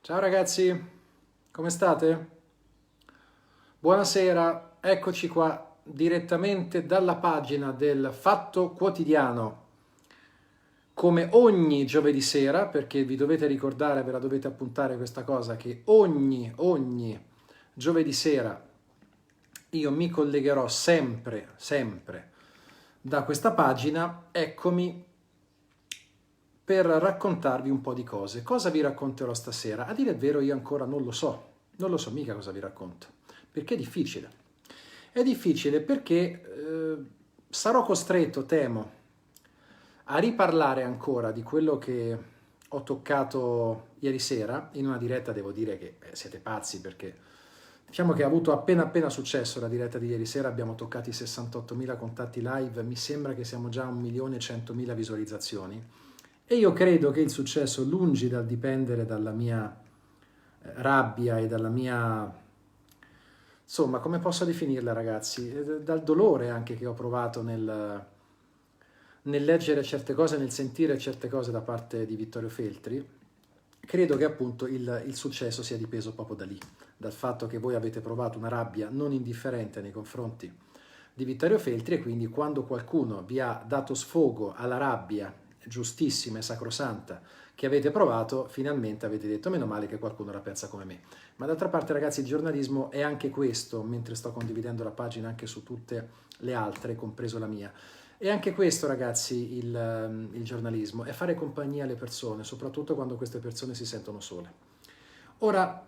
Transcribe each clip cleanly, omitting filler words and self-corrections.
Ciao ragazzi, come state? Buonasera, eccoci qua direttamente dalla pagina del Fatto Quotidiano, come ogni giovedì sera, perché vi dovete ricordare, ve la dovete appuntare questa cosa, che ogni giovedì sera io mi collegherò sempre da questa pagina, eccomi per raccontarvi un po' di cose. Cosa vi racconterò stasera? A dire il vero io ancora non lo so mica cosa vi racconto, perché è difficile. È difficile perché sarò costretto, temo, a riparlare ancora di quello che ho toccato ieri sera, in una diretta. Devo dire che siete pazzi, perché diciamo che ha avuto appena successo la diretta di ieri sera, abbiamo toccato i 68.000 contatti live, mi sembra che siamo già a 1.100.000 visualizzazioni. E io credo che il successo, lungi dal dipendere dalla mia rabbia e dalla mia... Insomma, come posso definirla, ragazzi? Dal dolore anche che ho provato nel leggere certe cose, nel sentire certe cose da parte di Vittorio Feltri, credo che appunto il successo sia dipeso proprio da lì, dal fatto che voi avete provato una rabbia non indifferente nei confronti di Vittorio Feltri, e quindi quando qualcuno vi ha dato sfogo alla rabbia giustissima e sacrosanta che avete provato, finalmente avete detto meno male che qualcuno la pensa come me. Ma d'altra parte, ragazzi, il giornalismo è anche questo, mentre sto condividendo la pagina anche su tutte le altre, compreso la mia. E anche questo, ragazzi, il giornalismo, è fare compagnia alle persone, soprattutto quando queste persone si sentono sole. Ora,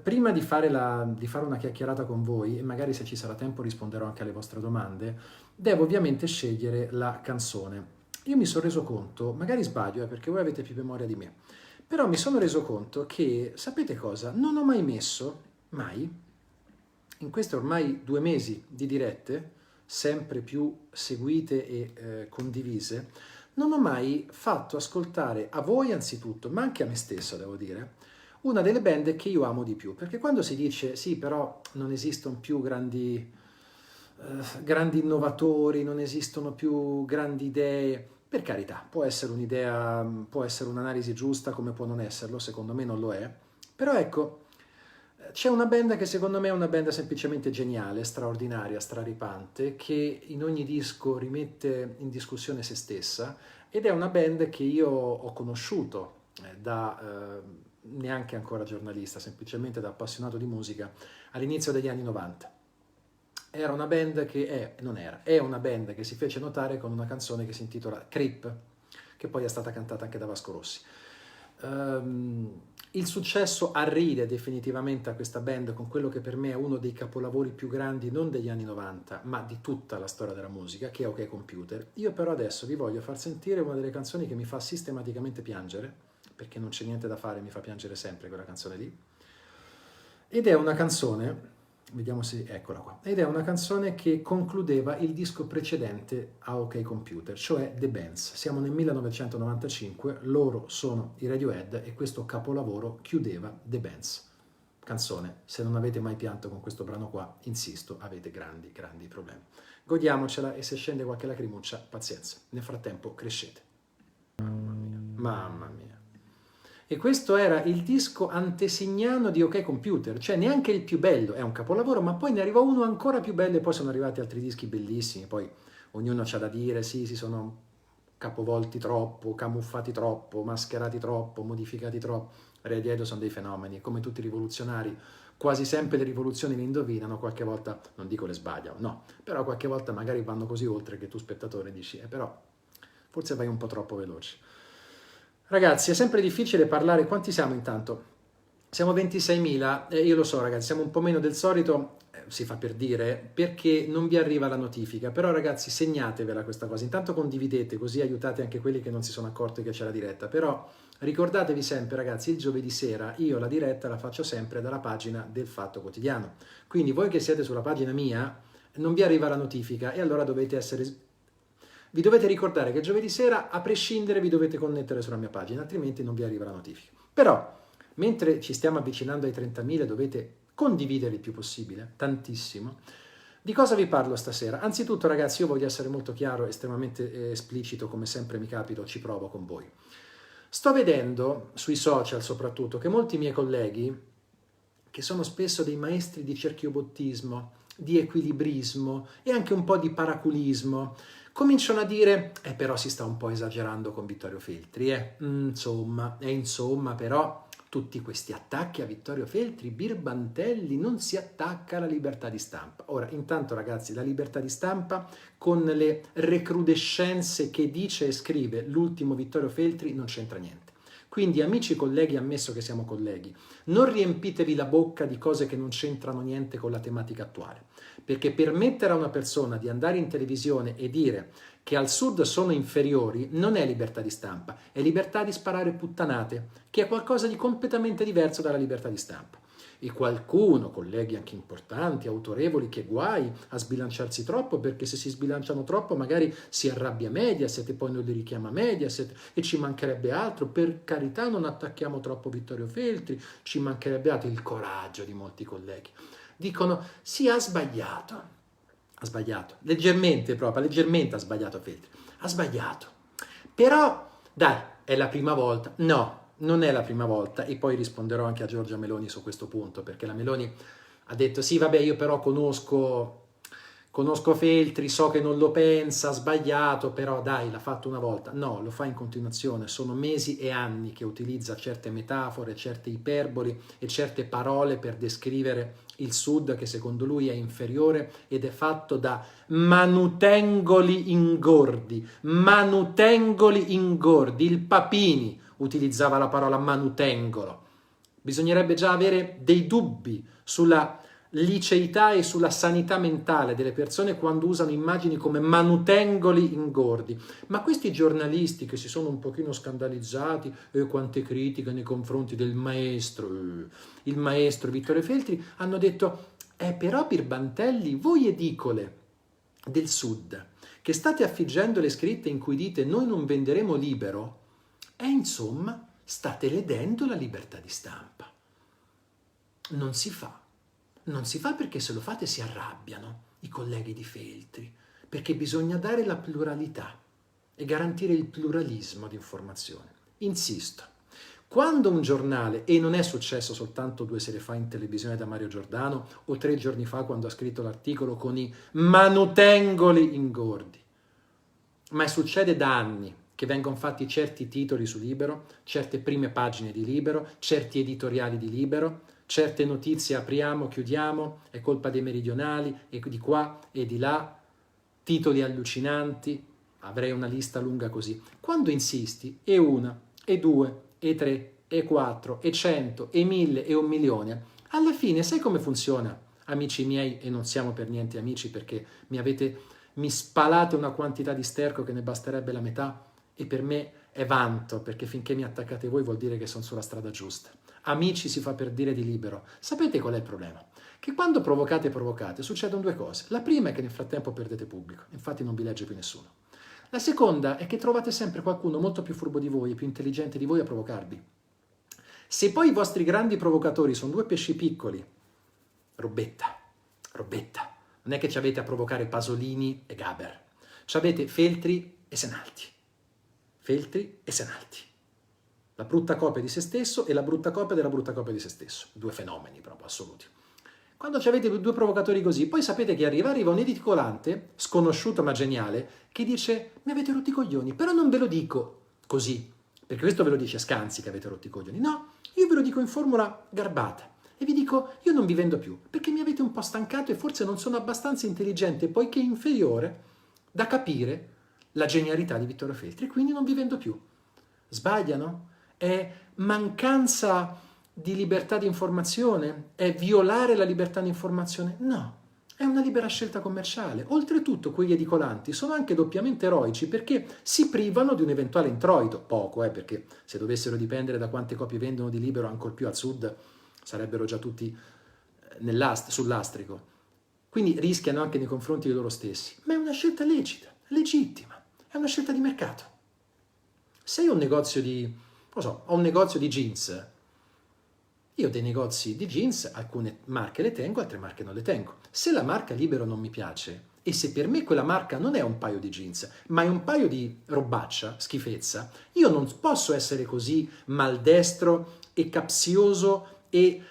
prima di fare una chiacchierata con voi, e magari se ci sarà tempo risponderò anche alle vostre domande, devo ovviamente scegliere la canzone. Io mi sono reso conto, magari sbaglio, perché voi avete più memoria di me, però mi sono reso conto che, sapete cosa? Non ho mai messo, mai, in questi ormai 2 mesi di dirette, sempre più seguite e condivise, non ho mai fatto ascoltare a voi anzitutto, ma anche a me stesso, devo dire, una delle band che io amo di più. Perché quando si dice sì, però non esistono più grandi innovatori, non esistono più grandi idee, per carità, può essere un'idea, può essere un'analisi giusta, come può non esserlo, secondo me non lo è. Però ecco, c'è una band che secondo me è una band semplicemente geniale, straordinaria, straripante, che in ogni disco rimette in discussione se stessa, ed è una band che io ho conosciuto da neanche ancora giornalista, semplicemente da appassionato di musica, all'inizio degli anni 90. Era una band che è una band che si fece notare con una canzone che si intitola Creep, che poi è stata cantata anche da Vasco Rossi. Il successo arride definitivamente a questa band con quello che per me è uno dei capolavori più grandi, non degli anni 90, ma di tutta la storia della musica, che è OK Computer. Io però adesso vi voglio far sentire una delle canzoni che mi fa sistematicamente piangere, perché non c'è niente da fare, mi fa piangere sempre quella canzone lì. Ed è una canzone, vediamo se, eccola qua, ed è una canzone che concludeva il disco precedente a OK Computer, cioè The Bands. Siamo nel 1995, loro sono i Radiohead e questo capolavoro chiudeva The Bands. Canzone, se non avete mai pianto con questo brano qua, insisto, avete grandi problemi. Godiamocela, e se scende qualche lacrimuccia, pazienza. Nel frattempo crescete. Mamma mia, mamma mia. E questo era il disco antesignano di OK Computer, cioè neanche il più bello, è un capolavoro, ma poi ne arriva uno ancora più bello, e poi sono arrivati altri dischi bellissimi. Poi ognuno c'ha da dire, sì, si sono capovolti troppo, camuffati troppo, mascherati troppo, modificati troppo. Radiohead sono dei fenomeni, come tutti i rivoluzionari, quasi sempre le rivoluzioni le indovinano, qualche volta, non dico le sbagliano, no, però qualche volta magari vanno così oltre che tu spettatore dici, però forse vai un po' troppo veloce. Ragazzi, è sempre difficile parlare. Quanti siamo intanto? Siamo 26.000, io lo so ragazzi, siamo un po' meno del solito, si fa per dire, perché non vi arriva la notifica. Però ragazzi, segnatevela questa cosa, intanto condividete, così aiutate anche quelli che non si sono accorti che c'è la diretta. Però ricordatevi sempre ragazzi, il giovedì sera io la diretta la faccio sempre dalla pagina del Fatto Quotidiano. Quindi voi che siete sulla pagina mia, non vi arriva la notifica, e allora vi dovete ricordare che giovedì sera, a prescindere, vi dovete connettere sulla mia pagina, altrimenti non vi arriva la notifica. Però, mentre ci stiamo avvicinando ai 30.000, dovete condividere il più possibile, tantissimo. Di cosa vi parlo stasera? Anzitutto, ragazzi, io voglio essere molto chiaro, estremamente esplicito, come sempre mi capito, ci provo con voi. Sto vedendo sui social soprattutto che molti miei colleghi, che sono spesso dei maestri di cerchiobottismo, di equilibrismo e anche un po' di paraculismo, cominciano a dire, però si sta un po' esagerando con Vittorio Feltri, insomma, però tutti questi attacchi a Vittorio Feltri, Birbantelli non si attacca alla libertà di stampa. Ora, intanto ragazzi, la libertà di stampa con le recrudescenze che dice e scrive l'ultimo Vittorio Feltri non c'entra niente. Quindi amici colleghi, ammesso che siamo colleghi, non riempitevi la bocca di cose che non c'entrano niente con la tematica attuale, perché permettere a una persona di andare in televisione e dire che al sud sono inferiori non è libertà di stampa, è libertà di sparare puttanate, che è qualcosa di completamente diverso dalla libertà di stampa. E qualcuno, colleghi anche importanti, autorevoli, che guai a sbilanciarsi troppo, perché se si sbilanciano troppo magari si arrabbia Mediaset e poi non li richiama Mediaset e ci mancherebbe altro. Per carità, non attacchiamo troppo Vittorio Feltri, ci mancherebbe altro. Il coraggio di molti colleghi. Dicono, sì, ha sbagliato, leggermente ha sbagliato Feltri, ha sbagliato, però dai, è la prima volta. No, non è la prima volta, e poi risponderò anche a Giorgia Meloni su questo punto, perché la Meloni ha detto sì vabbè, io però conosco Feltri, so che non lo pensa, ha sbagliato, però dai, l'ha fatto una volta. No, lo fa in continuazione, sono mesi e anni che utilizza certe metafore, certe iperboli e certe parole per descrivere il Sud, che secondo lui è inferiore ed è fatto da manutengoli ingordi, il Papini utilizzava la parola manutengolo. Bisognerebbe già avere dei dubbi sulla liceità e sulla sanità mentale delle persone quando usano immagini come manutengoli ingordi. Ma questi giornalisti che si sono un pochino scandalizzati, quante critiche nei confronti del maestro, il maestro Vittorio Feltri, hanno detto, però Birbantelli, voi edicole del Sud, che state affiggendo le scritte in cui dite noi non venderemo libero, insomma, state ledendo la libertà di stampa. Non si fa perché se lo fate si arrabbiano i colleghi di Feltri, perché bisogna dare la pluralità e garantire il pluralismo di informazione. Insisto, quando un giornale, e non è successo soltanto 2 sere fa in televisione da Mario Giordano o 3 giorni fa quando ha scritto l'articolo con i manutengoli ingordi, ma succede da anni che vengono fatti certi titoli su Libero, certe prime pagine di Libero, certi editoriali di Libero, certe notizie apriamo, chiudiamo, è colpa dei meridionali, e di qua e di là, titoli allucinanti, avrei una lista lunga così. Quando insisti, e 1, e 2, e 3, e 4, e 100, e 1000, e 1.000.000, alla fine sai come funziona, amici miei, e non siamo per niente amici perché mi spalate una quantità di sterco che ne basterebbe la metà, e per me è vanto, perché finché mi attaccate voi vuol dire che sono sulla strada giusta. Amici si fa per dire di Libero. Sapete qual è il problema? Che quando provocate, succedono 2 cose. La prima è che nel frattempo perdete pubblico, infatti non vi legge più nessuno. La seconda è che trovate sempre qualcuno molto più furbo di voi e più intelligente di voi a provocarvi. Se poi i vostri grandi provocatori sono 2 pesci piccoli, robetta, non è che ci avete a provocare Pasolini e Gaber, ci avete Feltri e Senalti. La brutta copia di se stesso e la brutta copia della brutta copia di se stesso. 2 fenomeni proprio assoluti. Quando avete 2 provocatori così, poi sapete che arriva un edicolante, sconosciuto ma geniale, che dice mi avete rotti i coglioni, però non ve lo dico così, perché questo ve lo dice Scanzi che avete rotti i coglioni. No, io ve lo dico in formula garbata e vi dico io non vi vendo più, perché mi avete un po' stancato e forse non sono abbastanza intelligente, poiché inferiore, da capire la genialità di Vittorio Feltri, quindi non vi vendo più. Sbagliano? È mancanza di libertà di informazione? È violare la libertà di informazione? No, è una libera scelta commerciale. Oltretutto quegli edicolanti sono anche doppiamente eroici perché si privano di un eventuale introito, poco, perché se dovessero dipendere da quante copie vendono di Libero ancor più al sud sarebbero già tutti sull'astrico. Quindi rischiano anche nei confronti di loro stessi, ma è una scelta lecita, legittima, è una scelta di mercato. Se io ho un negozio di jeans, io ho dei negozi di jeans, alcune marche le tengo, altre marche non le tengo. Se la marca Libero non mi piace E se per me quella marca non è un paio di jeans, ma è un paio di robaccia, schifezza, io non posso essere così maldestro e capzioso e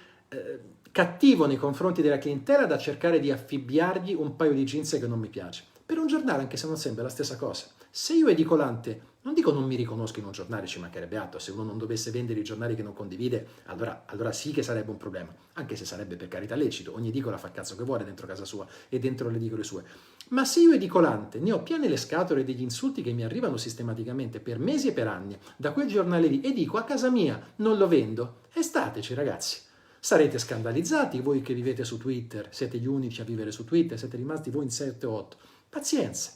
cattivo nei confronti della clientela da cercare di affibbiargli un paio di jeans che non mi piace. Per un giornale, anche se non sembra la stessa cosa. Se io edicolante, non dico non mi riconosco in un giornale, ci mancherebbe altro, se uno non dovesse vendere i giornali che non condivide, allora sì che sarebbe un problema, anche se sarebbe per carità lecito, ogni edicola fa il cazzo che vuole dentro casa sua e dentro le edicole sue. Ma se io edicolante ne ho piene le scatole degli insulti che mi arrivano sistematicamente per mesi e per anni da quel giornale lì e dico a casa mia non lo vendo, e stateci ragazzi. Sarete scandalizzati voi che vivete su Twitter, siete gli unici a vivere su Twitter, siete rimasti voi in 7 o 8. Pazienza.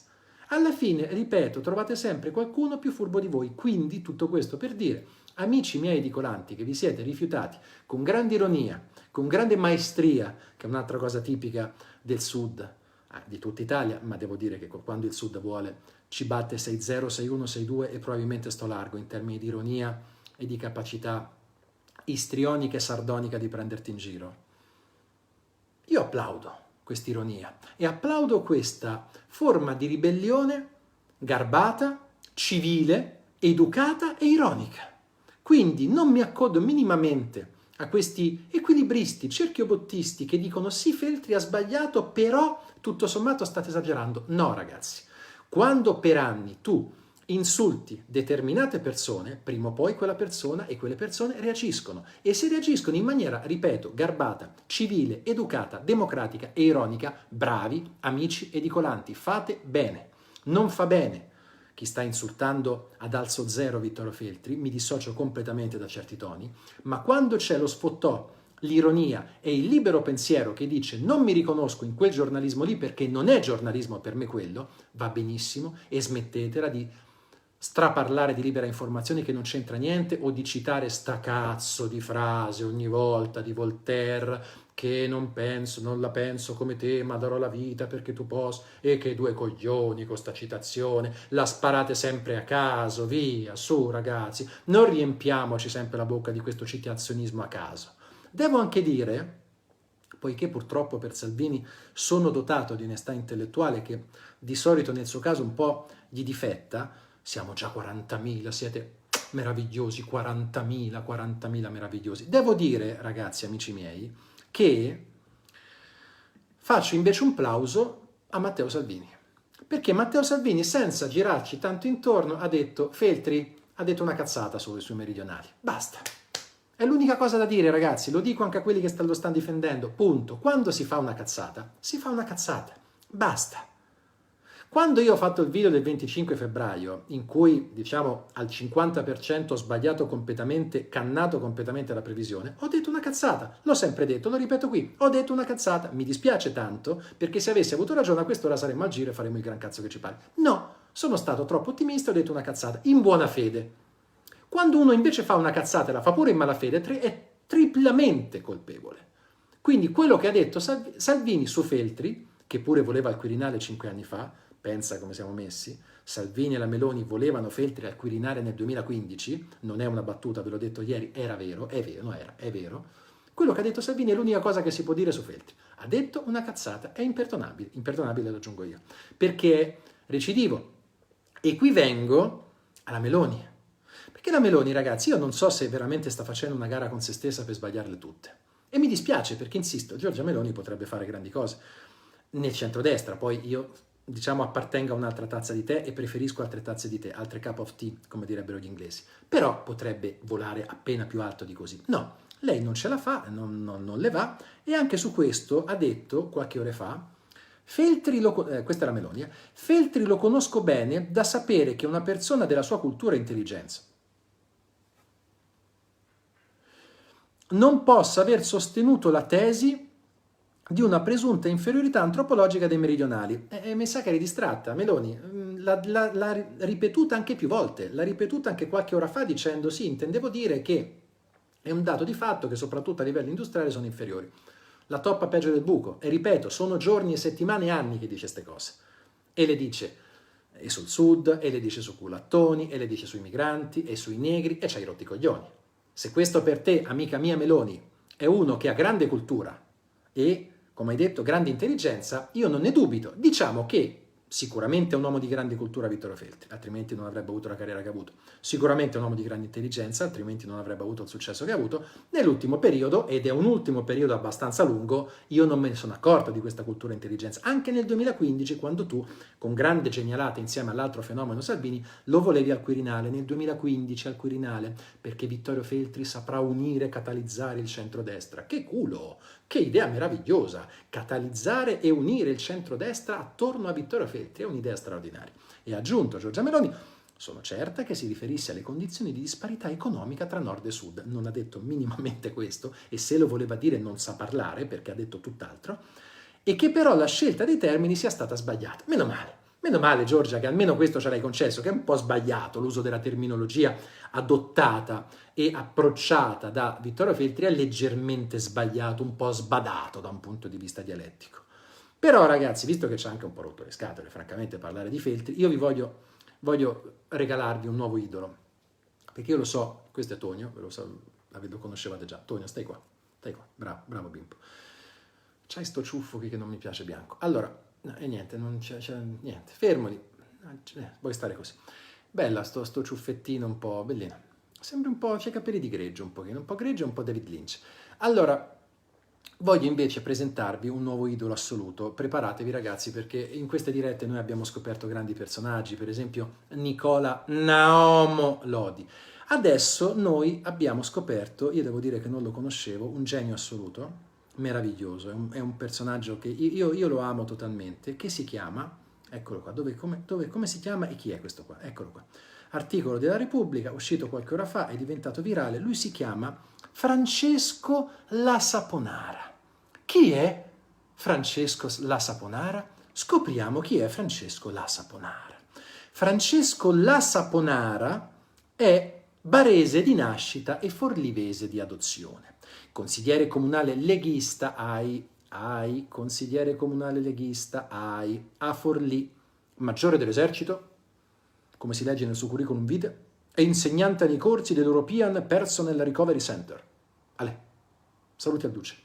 Alla fine, ripeto, trovate sempre qualcuno più furbo di voi, quindi tutto questo per dire, amici miei edicolanti, che vi siete rifiutati con grande ironia, con grande maestria, che è un'altra cosa tipica del Sud, di tutta Italia, ma devo dire che quando il Sud vuole ci batte 6-0, 6-1, 6-2 e probabilmente sto largo in termini di ironia e di capacità istrionica e sardonica di prenderti in giro. Io applaudo questa ironia e applaudo questa forma di ribellione garbata, civile, educata e ironica. Quindi non mi accodo minimamente a questi equilibristi, cerchiobottisti che dicono sì, Feltri ha sbagliato, però tutto sommato state esagerando. No ragazzi, quando per anni tu insulti determinate persone, prima o poi quella persona e quelle persone reagiscono. E se reagiscono in maniera, ripeto, garbata, civile, educata, democratica e ironica, bravi, amici edicolanti, fate bene. Non fa bene chi sta insultando ad alzo zero Vittorio Feltri, mi dissocio completamente da certi toni, ma quando c'è lo sfottò, l'ironia e il libero pensiero che dice non mi riconosco in quel giornalismo lì perché non è giornalismo per me quello, va benissimo e smettetela di straparlare di libera informazione che non c'entra niente o di citare sta cazzo di frase ogni volta di Voltaire che non la penso come te ma darò la vita perché tu possa e che due coglioni con sta citazione la sparate sempre a caso, via, su ragazzi, non riempiamoci sempre la bocca di questo citazionismo a caso. Devo anche dire, poiché purtroppo per Salvini sono dotato di onestà intellettuale che di solito nel suo caso un po' gli difetta, siamo già 40.000, siete meravigliosi, 40.000 meravigliosi. Devo dire, ragazzi, amici miei, che faccio invece un plauso a Matteo Salvini. Perché Matteo Salvini, senza girarci tanto intorno, ha detto, Feltri ha detto una cazzata sui meridionali. Basta. È l'unica cosa da dire, ragazzi, lo dico anche a quelli che lo stanno difendendo, punto. Quando si fa una cazzata, si fa una cazzata. Basta. Quando io ho fatto il video del 25 febbraio, in cui, diciamo, al 50% ho sbagliato completamente, cannato completamente la previsione, ho detto una cazzata. L'ho sempre detto, lo ripeto qui, ho detto una cazzata. Mi dispiace tanto, perché se avessi avuto ragione a quest'ora saremmo al giro e faremmo il gran cazzo che ci pare. No, sono stato troppo ottimista e ho detto una cazzata, in buona fede. Quando uno invece fa una cazzata e la fa pure in malafede, è triplamente colpevole. Quindi quello che ha detto Salvini su Feltri, che pure voleva il Quirinale 5 anni fa, pensa come siamo messi, Salvini e la Meloni volevano Feltri al Quirinale nel 2015, non è una battuta, ve l'ho detto ieri, era vero, è vero, no era, è vero. Quello che ha detto Salvini è l'unica cosa che si può dire su Feltri. Ha detto una cazzata, è imperdonabile lo aggiungo io, perché è recidivo. E qui vengo alla Meloni. Perché la Meloni, ragazzi, io non so se veramente sta facendo una gara con se stessa per sbagliarle tutte. E mi dispiace perché, insisto, Giorgia Meloni potrebbe fare grandi cose nel centrodestra, poi io diciamo appartengo a un'altra tazza di tè e preferisco altre tazze di tè, altre cup of tea, come direbbero gli inglesi. Però potrebbe volare appena più alto di così. No, lei non ce la fa, non le va, e anche su questo ha detto qualche ore fa, Feltri questa è la Meloni, Feltri lo conosco bene da sapere che una persona della sua cultura e intelligenza non possa aver sostenuto la tesi di una presunta inferiorità antropologica dei meridionali. Mi sa che eri distratta, Meloni, l'ha ripetuta anche più volte, l'ha ripetuta anche qualche ora fa dicendo sì, intendevo dire che è un dato di fatto che soprattutto a livello industriale sono inferiori. La toppa peggio del buco, e ripeto, sono giorni e settimane e anni che dice queste cose. E le dice e sul sud, e le dice su culattoni, e le dice sui migranti, e sui negri, e c'hai rotti i coglioni. Se questo per te, amica mia Meloni, è uno che ha grande cultura e come hai detto, grande intelligenza, io non ne dubito. Diciamo che sicuramente è un uomo di grande cultura Vittorio Feltri, altrimenti non avrebbe avuto la carriera che ha avuto. Sicuramente è un uomo di grande intelligenza, altrimenti non avrebbe avuto il successo che ha avuto. Nell'ultimo periodo, ed è un ultimo periodo abbastanza lungo, io non me ne sono accorto di questa cultura e intelligenza. Anche nel 2015, quando tu, con grande genialata insieme all'altro fenomeno Salvini, lo volevi al Quirinale, nel 2015 al Quirinale, perché Vittorio Feltri saprà unire, catalizzare il centrodestra. Che culo! Che idea meravigliosa! Catalizzare e unire il centrodestra attorno a Vittorio Feltri è un'idea straordinaria. E ha aggiunto Giorgia Meloni: sono certa che si riferisse alle condizioni di disparità economica tra nord e sud. Non ha detto minimamente questo, e se lo voleva dire non sa parlare, perché ha detto tutt'altro, e che però la scelta dei termini sia stata sbagliata. Meno male Giorgia, che almeno questo ce l'hai concesso, che è un po' sbagliato l'uso della terminologia adottata e approcciata da Vittorio Feltri, è leggermente sbagliato, un po' sbadato da un punto di vista dialettico. Però ragazzi, visto che c'è anche un po' rotto le scatole, francamente, parlare di Feltri, io vi voglio regalarvi un nuovo idolo, perché io lo so, questo è Tonio, ve lo so, lo conoscevate già. Tonio, stai qua, bravo bimbo. C'hai sto ciuffo che non mi piace bianco. Allora, no, e niente, non c'è niente, fermo lì, vuoi stare così. Bella sto ciuffettino un po' bellino, sembra un po', c'è i capelli di greggio un pochino, un po' greggio e un po' David Lynch. Allora, voglio invece presentarvi un nuovo idolo assoluto. Preparatevi ragazzi, perché in queste dirette noi abbiamo scoperto grandi personaggi, per esempio Nicola Naomo Lodi. Adesso noi abbiamo scoperto, io devo dire che non lo conoscevo, un genio assoluto, meraviglioso, è un personaggio che io lo amo totalmente, che si chiama, eccolo qua, come si chiama e chi è questo qua? Eccolo qua. Articolo della Repubblica, uscito qualche ora fa, è diventato virale, lui si chiama Francesco La Saponara. Chi è Francesco La Saponara? Scopriamo chi è Francesco La Saponara. Francesco La Saponara è barese di nascita e forlivese di adozione. Consigliere comunale leghista consigliere comunale leghista a Forlì, maggiore dell'esercito, come si legge nel suo curriculum vitae, è insegnante nei corsi dell'European Personnel Recovery Center. Ale, saluti al duce.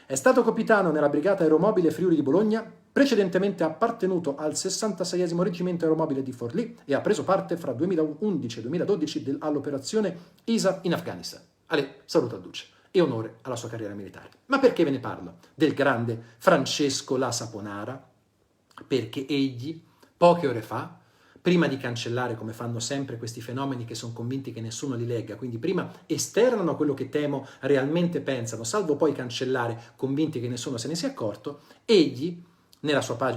È stato capitano nella brigata aeromobile Friuli di Bologna, precedentemente appartenuto al 66esimo reggimento aeromobile di Forlì e ha preso parte fra 2011 e 2012 all'operazione ISAF in Afghanistan. Ale, saluto al duce e onore alla sua carriera militare. Ma perché ve ne parlo? Del grande Francesco La Saponara? Perché egli, poche ore fa, prima di cancellare, come fanno sempre questi fenomeni che sono convinti che nessuno li legga, quindi prima esternano quello che temo realmente pensano, salvo poi cancellare, convinti che nessuno se ne sia accorto, egli,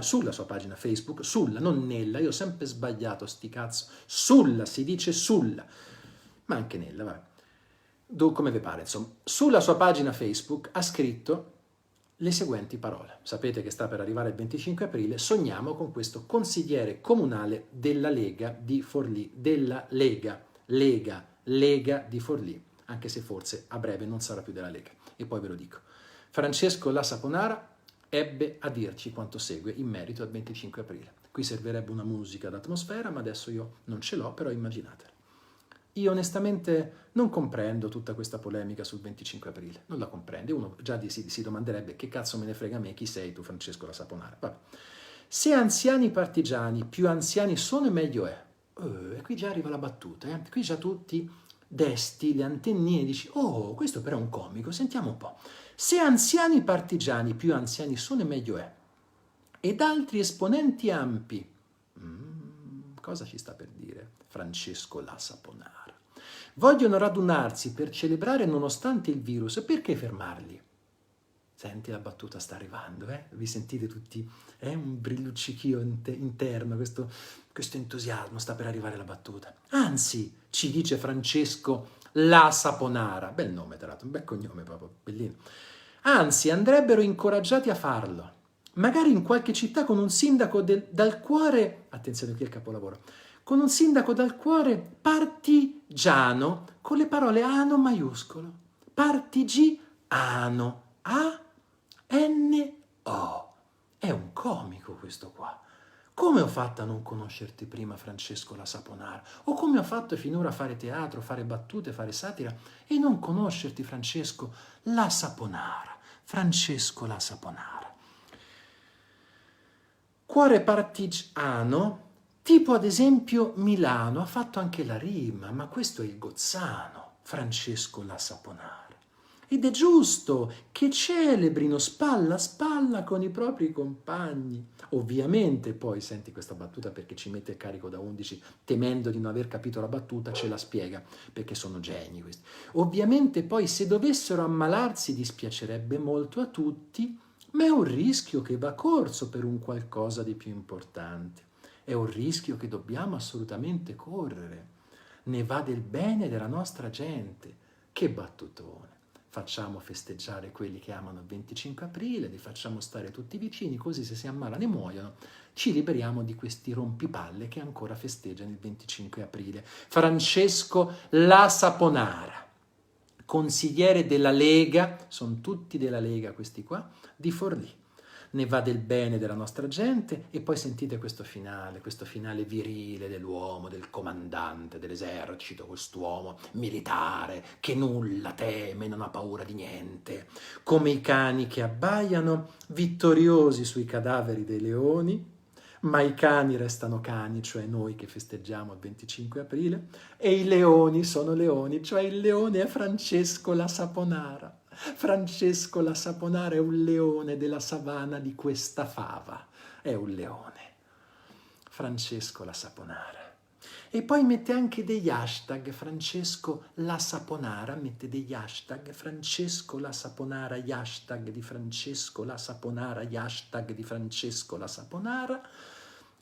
sulla sua pagina Facebook, non nella, io ho sempre sbagliato sti cazzo, si dice sulla, ma anche nella, vabbè. Come vi pare, insomma, sulla sua pagina Facebook ha scritto le seguenti parole. Sapete che sta per arrivare il 25 aprile, sogniamo con questo consigliere comunale della Lega di Forlì, della Lega di Forlì, anche se forse a breve non sarà più della Lega. E poi ve lo dico. Francesco La Saponara ebbe a dirci quanto segue in merito al 25 aprile. Qui servirebbe una musica d'atmosfera, ma adesso io non ce l'ho, però immaginatela. Io onestamente non comprendo tutta questa polemica sul 25 aprile, non la comprende. Uno già si domanderebbe: che cazzo me ne frega a me, chi sei tu Francesco La Saponara? Vabbè. Se anziani partigiani più anziani sono e meglio è. E qui già arriva la battuta, qui già tutti desti le antennine e dici: oh, questo però è un comico, sentiamo un po'. Se anziani partigiani più anziani sono e meglio è, ed altri esponenti ampi, cosa ci sta per dire Francesco La Saponara? Vogliono radunarsi per celebrare nonostante il virus, perché fermarli? Senti, la battuta sta arrivando, vi sentite tutti? È un brilluccichio interno, questo entusiasmo, sta per arrivare la battuta. Anzi, ci dice Francesco La Saponara, bel nome tra l'altro, un bel cognome proprio, bellino. Anzi, andrebbero incoraggiati a farlo, magari in qualche città con un sindaco dal cuore, attenzione qui è il capolavoro, con un sindaco dal cuore partigiano, con le parole ano maiuscolo, partigiano, A-N-O. È un comico questo qua. Come ho fatto a non conoscerti prima, Francesco La Saponara? O come ho fatto finora a fare teatro, fare battute, fare satira e non conoscerti, Francesco La Saponara? Francesco La Saponara. Cuore partigiano, tipo ad esempio Milano, ha fatto anche la rima, ma questo è il Gozzano, Francesco La Saponara. Ed è giusto che celebrino spalla a spalla con i propri compagni. Ovviamente poi, senti questa battuta perché ci mette il carico da 11, temendo di non aver capito la battuta, ce la spiega, perché sono geni questi. Ovviamente poi se dovessero ammalarsi dispiacerebbe molto a tutti, ma è un rischio che va corso per un qualcosa di più importante. È un rischio che dobbiamo assolutamente correre. Ne va del bene della nostra gente. Che battutone. Facciamo festeggiare quelli che amano il 25 aprile, li facciamo stare tutti vicini, così se si ammalano e muoiono, ci liberiamo di questi rompipalle che ancora festeggiano il 25 aprile. Francesco La Saponara, consigliere della Lega, sono tutti della Lega questi qua, di Forlì. Ne va del bene della nostra gente e poi sentite questo finale virile dell'uomo, del comandante dell'esercito, quest'uomo militare che nulla teme, non ha paura di niente, come i cani che abbaiano vittoriosi sui cadaveri dei leoni, ma i cani restano cani, cioè noi che festeggiamo il 25 aprile, e i leoni sono leoni, cioè il leone è Francesco La Saponara. Francesco La Saponara è un leone della savana di questa fava, è un leone. Francesco La Saponara. E poi mette anche degli hashtag, Francesco La Saponara, mette degli hashtag, Francesco La Saponara, gli hashtag di Francesco La Saponara, gli hashtag di Francesco La Saponara,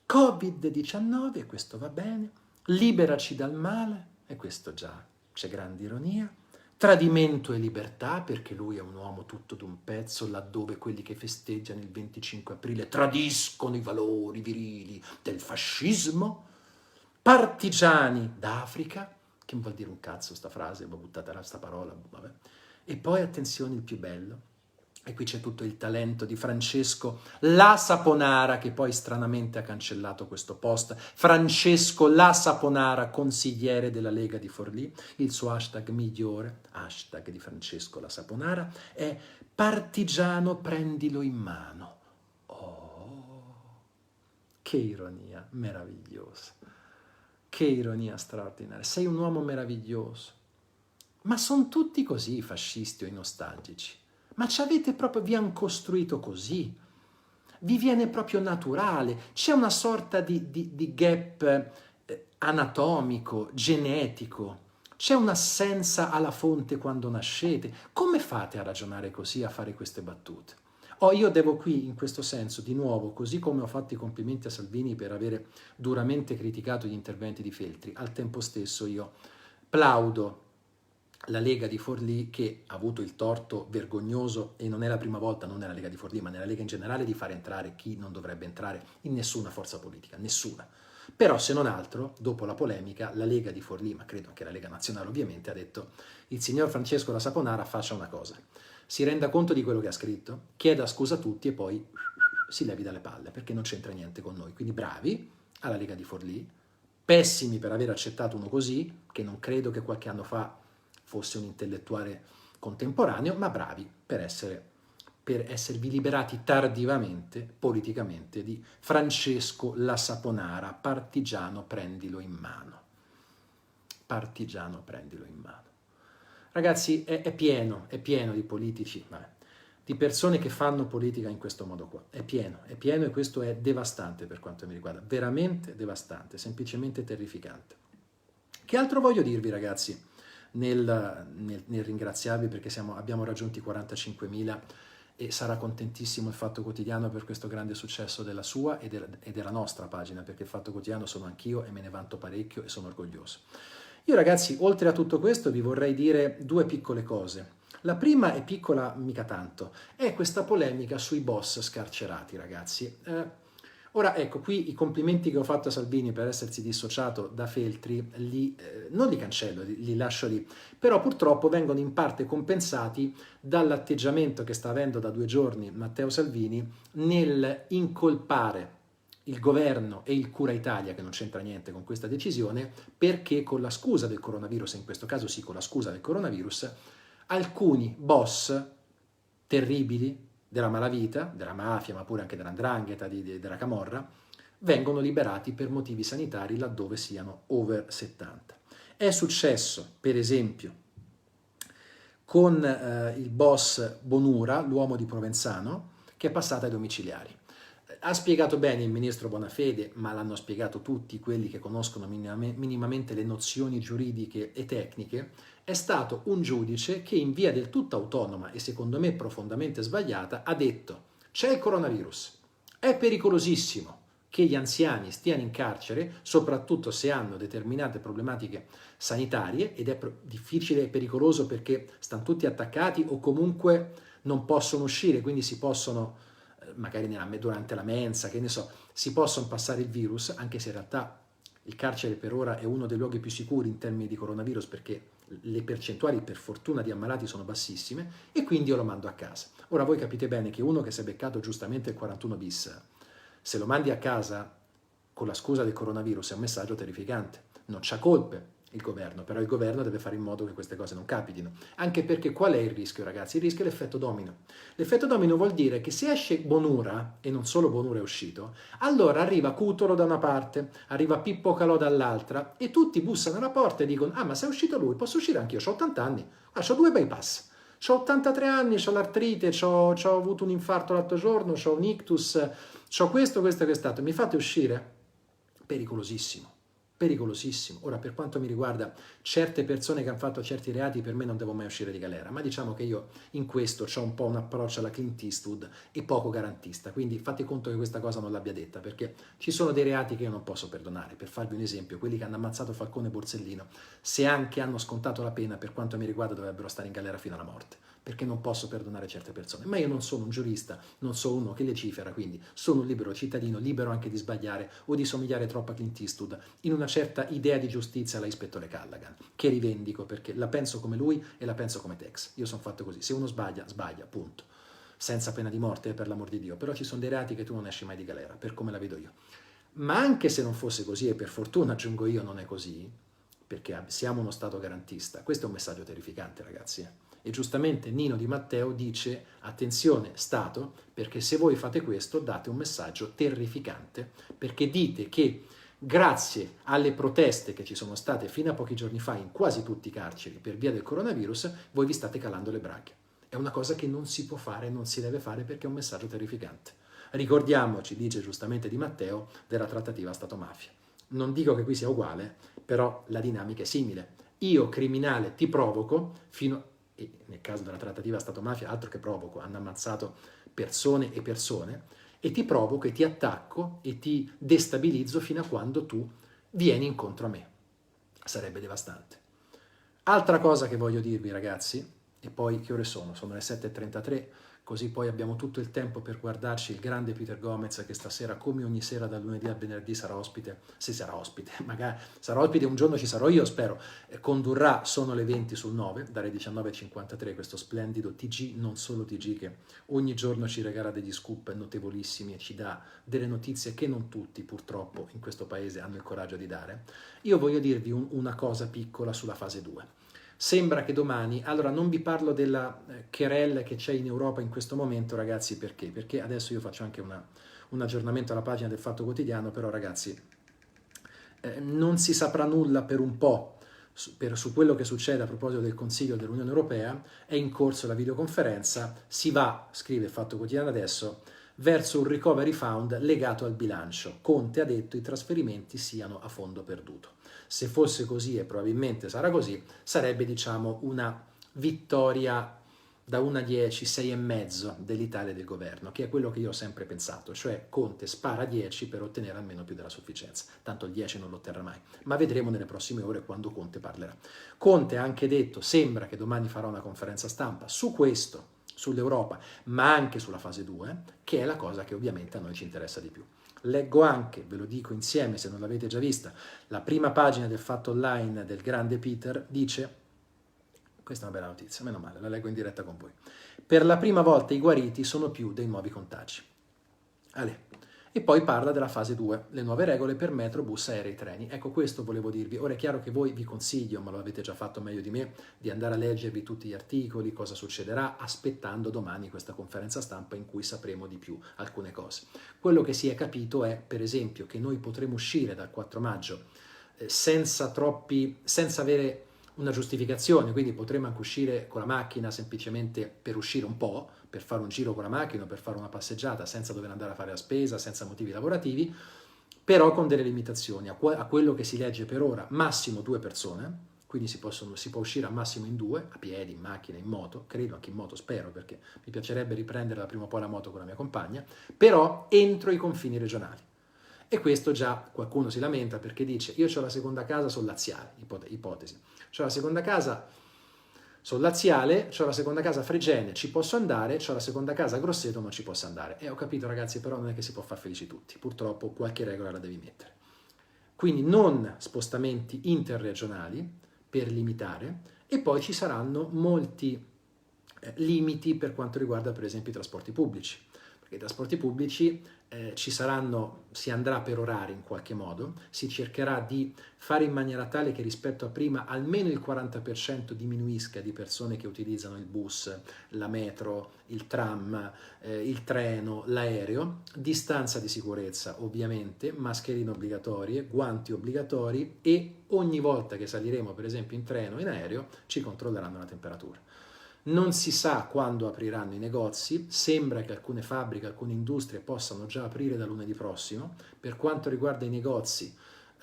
Covid-19, questo va bene, liberaci dal male, e questo già c'è grande ironia, tradimento e libertà, perché lui è un uomo tutto d'un pezzo, laddove quelli che festeggiano il 25 aprile tradiscono i valori virili del fascismo, partigiani d'Africa, che non vuol dire un cazzo sta frase, ma buttata là sta parola, vabbè. E poi attenzione, il più bello, e qui c'è tutto il talento di Francesco La Saponara, che poi stranamente ha cancellato questo post. Francesco La Saponara, consigliere della Lega di Forlì. Il suo hashtag migliore, hashtag di Francesco La Saponara, è partigiano prendilo in mano. Oh, che ironia meravigliosa. Che ironia straordinaria. Sei un uomo meraviglioso. Ma sono tutti così i fascisti o i nostalgici. Ma ci avete proprio, vi hanno costruito così, vi viene proprio naturale, c'è una sorta di gap anatomico, genetico, c'è un'assenza alla fonte quando nascete. Come fate a ragionare così, a fare queste battute? Io devo qui, in questo senso, di nuovo, così come ho fatto i complimenti a Salvini per avere duramente criticato gli interventi di Feltri, al tempo stesso io plaudo la Lega di Forlì, che ha avuto il torto vergognoso, e non è la prima volta, non nella Lega di Forlì, ma nella Lega in generale, di fare entrare chi non dovrebbe entrare in nessuna forza politica, nessuna. Però se non altro, dopo la polemica, la Lega di Forlì, ma credo anche la Lega Nazionale ovviamente, ha detto: il signor Francesco La Saponara faccia una cosa, si renda conto di quello che ha scritto, chieda scusa a tutti e poi si levi dalle palle, perché non c'entra niente con noi. Quindi bravi alla Lega di Forlì, pessimi per aver accettato uno così, che non credo che qualche anno fa fosse un intellettuale contemporaneo, ma bravi per esservi liberati tardivamente, politicamente, di Francesco La Saponara, partigiano prendilo in mano. Partigiano prendilo in mano. Ragazzi, è pieno di politici, di persone che fanno politica in questo modo qua. È pieno e questo è devastante per quanto mi riguarda, veramente devastante, semplicemente terrificante. Che altro voglio dirvi, ragazzi? Nel ringraziarvi perché abbiamo raggiunto i 45.000 e sarà contentissimo il Fatto Quotidiano per questo grande successo della sua e della nostra pagina, perché il Fatto Quotidiano sono anch'io e me ne vanto parecchio e sono orgoglioso. Io, ragazzi, oltre a tutto questo vi vorrei dire due piccole cose. La prima è piccola mica tanto, è questa polemica sui boss scarcerati, ragazzi. Ora, ecco, qui i complimenti che ho fatto a Salvini per essersi dissociato da Feltri, non li cancello, li lascio lì, però purtroppo vengono in parte compensati dall'atteggiamento che sta avendo da 2 giorni Matteo Salvini nel incolpare il governo e il Cura Italia, che non c'entra niente con questa decisione, perché con la scusa del coronavirus, in questo caso sì, con la scusa del coronavirus, alcuni boss terribili, della malavita, della mafia, ma pure anche della 'ndrangheta, della camorra, vengono liberati per motivi sanitari laddove siano over 70. È successo, per esempio, con il boss Bonura, l'uomo di Provenzano, che è passato ai domiciliari. Ha spiegato bene il ministro Bonafede, ma l'hanno spiegato tutti quelli che conoscono minimamente le nozioni giuridiche e tecniche. È stato un giudice che in via del tutto autonoma e secondo me profondamente sbagliata ha detto: c'è il coronavirus, è pericolosissimo che gli anziani stiano in carcere, soprattutto se hanno determinate problematiche sanitarie, ed è difficile e pericoloso perché stanno tutti attaccati o comunque non possono uscire, quindi si possono, magari durante la mensa, che ne so, si possono passare il virus, anche se in realtà il carcere per ora è uno dei luoghi più sicuri in termini di coronavirus perché le percentuali per fortuna di ammalati sono bassissime, e quindi io lo mando a casa. Ora voi capite bene che uno che si è beccato giustamente il 41 bis, se lo mandi a casa con la scusa del coronavirus è un messaggio terrificante. Non c'ha colpe il governo, però il governo deve fare in modo che queste cose non capitino. Anche perché qual è il rischio, ragazzi? Il rischio è l'effetto domino. L'effetto domino vuol dire che se esce Bonura, e non solo Bonura è uscito, allora arriva Cutolo da una parte, arriva Pippo Calò dall'altra, e tutti bussano alla porta e dicono: ah, ma se è uscito lui, posso uscire anch'io, ho 80 anni, ho 2 bypass. Ho 83 anni, ho l'artrite, ho avuto un infarto l'altro giorno, ho un ictus, ho questo e quest'altro. Mi fate uscire? Pericolosissimo, pericolosissimo. Ora, per quanto mi riguarda, certe persone che hanno fatto certi reati per me non devo mai uscire di galera, ma diciamo che io in questo ho un po' un approccio alla Clint Eastwood e poco garantista, quindi fate conto che questa cosa non l'abbia detta, perché ci sono dei reati che io non posso perdonare. Per farvi un esempio, quelli che hanno ammazzato Falcone e Borsellino, se anche hanno scontato la pena, per quanto mi riguarda dovrebbero stare in galera fino alla morte, perché non posso perdonare certe persone. Ma io non sono un giurista, non sono uno che legifera, quindi sono un libero cittadino, libero anche di sbagliare o di somigliare troppo a Clint Eastwood in una certa idea di giustizia alla ispettore Callaghan, che rivendico perché la penso come lui e la penso come Tex. Io sono fatto così, se uno sbaglia, sbaglia, punto. Senza pena di morte, per l'amor di Dio, però ci sono dei reati che tu non esci mai di galera, per come la vedo io. Ma anche se non fosse così, e per fortuna aggiungo io non è così, perché siamo uno Stato garantista, questo è un messaggio terrificante, ragazzi. E giustamente Nino Di Matteo dice: attenzione Stato, perché se voi fate questo date un messaggio terrificante, perché dite che grazie alle proteste che ci sono state fino a pochi giorni fa in quasi tutti i carceri per via del coronavirus, voi vi state calando le braghe. È una cosa che non si può fare, non si deve fare, perché è un messaggio terrificante. Ricordiamoci, dice giustamente Di Matteo, della trattativa Stato-mafia. Non dico che qui sia uguale, però la dinamica è simile. Io, criminale, ti provoco e nel caso della trattativa Stato-mafia, altro che provoco, hanno ammazzato persone e persone, e ti provoco e ti attacco e ti destabilizzo fino a quando tu vieni incontro a me. Sarebbe devastante. Altra cosa che voglio dirvi, ragazzi, e poi che ore sono? Sono le 7:33, così poi abbiamo tutto il tempo per guardarci il grande Peter Gomez, che stasera, come ogni sera dal lunedì al venerdì, sarà ospite, se sarà ospite, magari sarà ospite, un giorno ci sarò io, spero, condurrà Sono le 20 sul 9, dalle 19:53, questo splendido TG, non solo TG, che ogni giorno ci regala degli scoop notevolissimi e ci dà delle notizie che non tutti, purtroppo, in questo paese hanno il coraggio di dare. Io voglio dirvi una cosa piccola sulla fase 2. Sembra che domani, allora non vi parlo della querelle che c'è in Europa in questo momento, ragazzi, perché? Perché adesso io faccio anche un aggiornamento alla pagina del Fatto Quotidiano, però ragazzi, non si saprà nulla per un po' su quello che succede a proposito del Consiglio dell'Unione Europea. È in corso la videoconferenza, si va, scrive il Fatto Quotidiano adesso, verso un recovery fund legato al bilancio. Conte ha detto i trasferimenti siano a fondo perduto. Se fosse così, e probabilmente sarà così, sarebbe, diciamo, una vittoria da 1 a 10, 6,5 dell'Italia e del governo, che è quello che io ho sempre pensato, cioè Conte spara 10 per ottenere almeno più della sufficienza, tanto il 10 non lo otterrà mai, ma vedremo nelle prossime ore quando Conte parlerà. Conte ha anche detto, sembra che domani farà una conferenza stampa su questo, sull'Europa, ma anche sulla fase 2, che è la cosa che ovviamente a noi ci interessa di più. Leggo anche, ve lo dico insieme se non l'avete già vista, la prima pagina del Fatto Online del grande Peter dice, questa è una bella notizia, meno male, la leggo in diretta con voi, per la prima volta i guariti sono più dei nuovi contagi. Ale, E poi parla della fase 2, le nuove regole per metro, bus, aerei, treni. Ecco, questo volevo dirvi. Ora è chiaro che voi vi consiglio, ma lo avete già fatto meglio di me, di andare a leggervi tutti gli articoli, cosa succederà, aspettando domani questa conferenza stampa in cui sapremo di più alcune cose. Quello che si è capito è, per esempio, che noi potremo uscire dal 4 maggio senza avere una giustificazione, quindi potremo anche uscire con la macchina semplicemente per uscire un po', per fare un giro con la macchina o per fare una passeggiata senza dover andare a fare la spesa, senza motivi lavorativi, però con delle limitazioni. A quello che si legge per ora, massimo 2 persone, quindi si può uscire al massimo in 2, a piedi, in macchina, in moto, credo anche in moto, spero, perché mi piacerebbe riprendere prima o poi la moto con la mia compagna, però entro i confini regionali. E questo già qualcuno si lamenta perché dice: io ho la seconda casa sul laziale, ipotesi, ho la seconda casa sul laziale, ho la seconda casa a Fregene, ci posso andare, ho la seconda casa a Grosseto, non ci posso andare. E ho capito, ragazzi, però non è che si può far felici tutti, purtroppo qualche regola la devi mettere. Quindi non spostamenti interregionali per limitare, e poi ci saranno molti limiti per quanto riguarda per esempio i trasporti pubblici, perché i trasporti pubblici si andrà per orari in qualche modo, si cercherà di fare in maniera tale che rispetto a prima almeno il 40% diminuisca di persone che utilizzano il bus, la metro, il tram, il treno, l'aereo, distanza di sicurezza ovviamente, mascherine obbligatorie, guanti obbligatori, e ogni volta che saliremo per esempio in treno o in aereo ci controlleranno la temperatura. Non si sa quando apriranno i negozi, sembra che alcune fabbriche, alcune industrie possano già aprire da lunedì prossimo. Per quanto riguarda i negozi,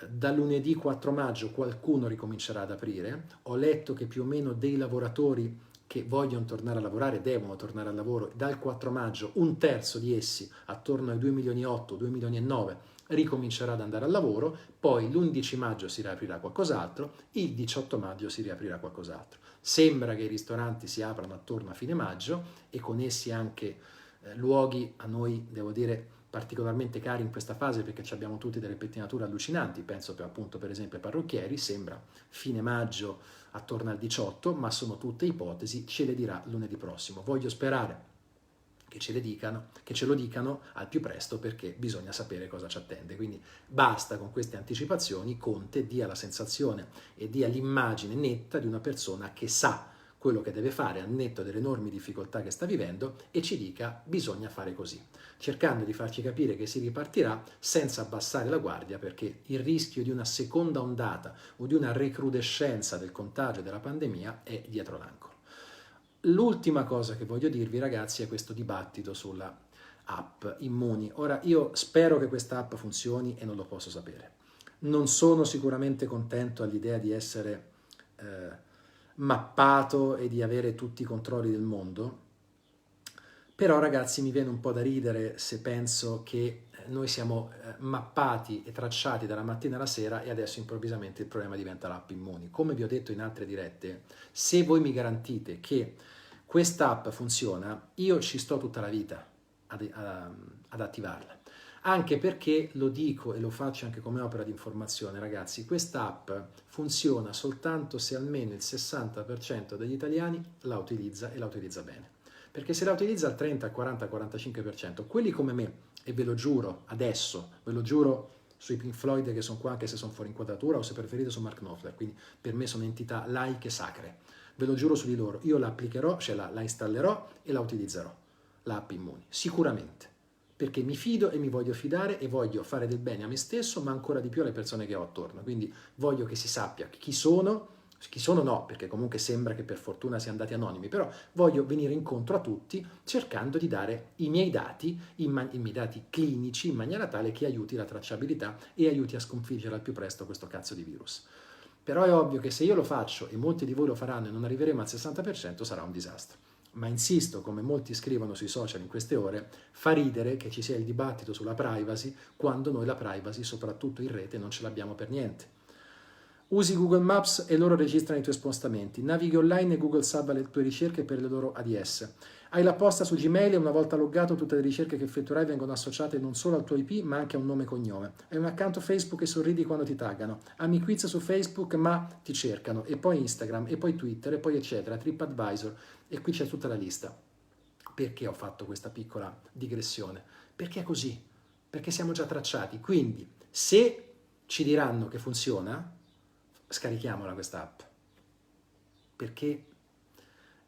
da lunedì 4 maggio qualcuno ricomincerà ad aprire. Ho letto che più o meno dei lavoratori che vogliono tornare a lavorare, devono tornare al lavoro, dal 4 maggio un terzo di essi, attorno ai 2 milioni e 8, 2 milioni e 9, ricomincerà ad andare al lavoro, poi l'11 maggio si riaprirà qualcos'altro, il 18 maggio si riaprirà qualcos'altro. Sembra che i ristoranti si aprano attorno a fine maggio e con essi anche luoghi a noi, devo dire, particolarmente cari in questa fase perché abbiamo tutti delle pettinature allucinanti, penso appunto per esempio ai parrucchieri, sembra fine maggio attorno al 18, ma sono tutte ipotesi, ce le dirà lunedì prossimo. Voglio sperare che ce lo dicano al più presto perché bisogna sapere cosa ci attende. Quindi basta con queste anticipazioni, Conte dia la sensazione e dia l'immagine netta di una persona che sa quello che deve fare al netto delle enormi difficoltà che sta vivendo e ci dica bisogna fare così, cercando di farci capire che si ripartirà senza abbassare la guardia, perché il rischio di una seconda ondata o di una recrudescenza del contagio della pandemia è dietro l'angolo. L'ultima cosa che voglio dirvi, ragazzi, è questo dibattito sulla app Immuni. Ora, io spero che questa app funzioni e non lo posso sapere. Non sono sicuramente contento all'idea di essere mappato e di avere tutti i controlli del mondo, però, ragazzi, mi viene un po' da ridere se penso che noi siamo mappati e tracciati dalla mattina alla sera e adesso improvvisamente il problema diventa l'app Immuni. Come vi ho detto in altre dirette, se voi mi garantite che questa app funziona, io ci sto tutta la vita ad attivarla. Anche perché, lo dico e lo faccio anche come opera di informazione, ragazzi, questa app funziona soltanto se almeno il 60% degli italiani la utilizza e la utilizza bene. Perché se la utilizza al 30, 40, 45%, quelli come me, e ve lo giuro adesso, ve lo giuro sui Pink Floyd che sono qua anche se sono fuori inquadratura, o se preferite su Mark Knopfler, quindi per me sono entità laiche sacre, ve lo giuro su di loro, io la applicherò, cioè la installerò e la utilizzerò, l'app Immuni, sicuramente, perché mi fido e mi voglio fidare e voglio fare del bene a me stesso, ma ancora di più alle persone che ho attorno, quindi voglio che si sappia chi sono no, perché comunque sembra che per fortuna sia andati anonimi, però voglio venire incontro a tutti cercando di dare i miei dati, i miei dati clinici in maniera tale che aiuti la tracciabilità e aiuti a sconfiggere al più presto questo cazzo di virus. Però è ovvio che se io lo faccio e molti di voi lo faranno e non arriveremo al 60% sarà un disastro. Ma insisto, come molti scrivono sui social in queste ore, fa ridere che ci sia il dibattito sulla privacy quando noi la privacy, soprattutto in rete, non ce l'abbiamo per niente. Usi Google Maps e loro registrano i tuoi spostamenti. Navighi online e Google salva le tue ricerche per le loro ADS. Hai la posta su Gmail e una volta loggato tutte le ricerche che effettuerai vengono associate non solo al tuo IP ma anche a un nome e cognome. Hai un account Facebook e sorridi quando ti taggano. Ami quiz su Facebook ma ti cercano. E poi Instagram, e poi Twitter, e poi eccetera, TripAdvisor. E qui c'è tutta la lista. Perché ho fatto questa piccola digressione? Perché è così. perché siamo già tracciati. Quindi, se ci diranno che funziona, scarichiamola questa app, perché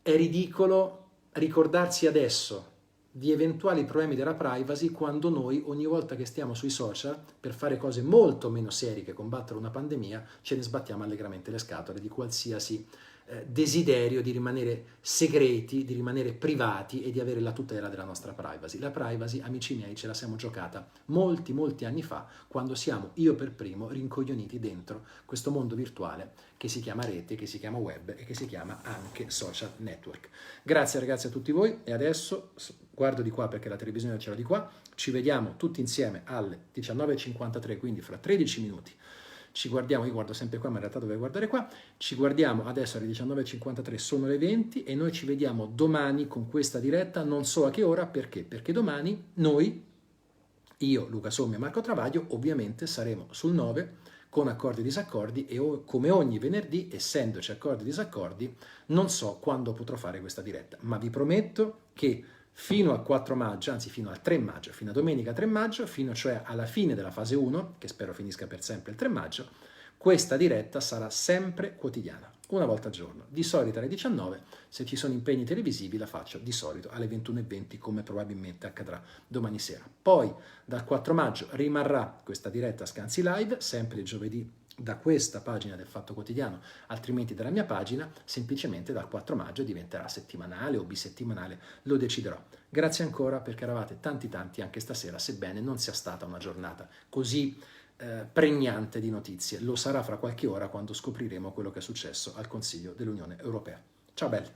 è ridicolo ricordarsi adesso di eventuali problemi della privacy quando noi, ogni volta che stiamo sui social, per fare cose molto meno serie che combattere una pandemia, ce ne sbattiamo allegramente le scatole di qualsiasi desiderio di rimanere segreti, di rimanere privati e di avere la tutela della nostra privacy. La privacy, amici miei, ce la siamo giocata molti anni fa, quando siamo, io per primo, rincoglioniti dentro questo mondo virtuale che si chiama rete, che si chiama web e che si chiama anche social network. Grazie ragazzi a tutti voi e adesso guardo di qua perché la televisione ce l'ho di qua, ci vediamo tutti insieme alle 19:53, quindi fra 13 minuti. Ci guardiamo, io guardo sempre qua, ma in realtà dovevo guardare qua, ci guardiamo adesso alle 19:53, sono le 20 e noi ci vediamo domani con questa diretta, non so a che ora, perché? Perché domani noi, io, Luca Sommi e Marco Travaglio, ovviamente saremo sul 9 con accordi e disaccordi e come ogni venerdì, essendoci accordi e disaccordi, non so quando potrò fare questa diretta, ma vi prometto che fino al 4 maggio, anzi fino al 3 maggio, fino a domenica 3 maggio, fino cioè alla fine della fase 1, che spero finisca per sempre il 3 maggio, questa diretta sarà sempre quotidiana, una volta al giorno, di solito alle 19, se ci sono impegni televisivi la faccio di solito alle 21:20 come probabilmente accadrà domani sera. Poi dal 4 maggio rimarrà questa diretta Scanzi Live, sempre il giovedì da questa pagina del Fatto Quotidiano, altrimenti dalla mia pagina, semplicemente dal 4 maggio diventerà settimanale o bisettimanale, lo deciderò. Grazie ancora perché eravate tanti anche stasera, sebbene non sia stata una giornata così pregnante di notizie. Lo sarà fra qualche ora quando scopriremo quello che è successo al Consiglio dell'Unione Europea. Ciao belli!